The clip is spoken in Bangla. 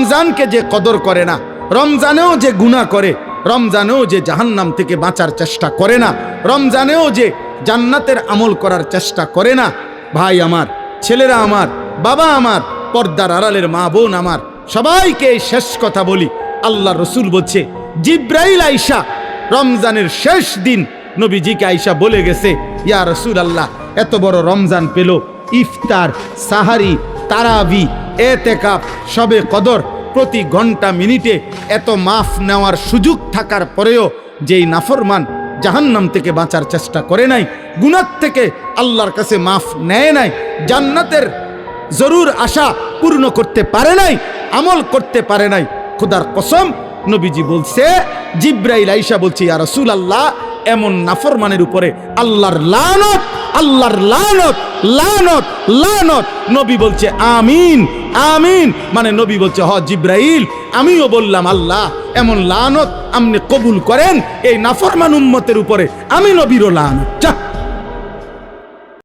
রমজানকে যে কদর করে না, রমজানেও যে গুনাহ করে, রমজানেও যে জাহান্নাম থেকে বাঁচার চেষ্টা করে না, রমজানেও যে জান্নাতের আমল করার চেষ্টা করে না, ভাই আমার, ছেলেরা আমার, বাবা আমার, পর্দার আড়ালের মা বোন আমার, সবাইকে এই শেষ কথা বলি। আল্লাহ রসুল বলছে, জিব্রাইল আইসা রমজানের শেষ দিন নবীজিকে আইসা বলে গেছে, ইয়া রসুল আল্লাহ, এত বড় রমজান পেল, ইফতার, সাহারি, তারাবি, এতেকাফ, শবে কদর, প্রতি ঘন্টা মিনিটে এত মাফ নেওয়ার সুযোগ থাকার পরেও যেই নাফরমান জাহান্নাম থেকে বাঁচার চেষ্টা করে নাই, গুনাহ থেকে আল্লাহর কাছে মাফ নেয় নাই, জান্নাতের জরুর আশা পূর্ণ করতে পারে নাই, আমল করতে পারে নাই, খোদার কসম নবীজি বলছে, জিব্রাইল আইসা বলছে, ইয়া রাসূলুল্লাহ, এমন নাফরমানের উপরে আল্লাহর লানত, আল্লাহর লানত, লানত, লানত। নবী বলছে আমিন, আমিন, মানে নবী বলছে, হ জিব্রাইল, আমিও বললাম আল্লাহ, এমন লানত আপনি কবুল করেন এই নাফরমান উম্মতের উপরে, আমি নবীরও লানত।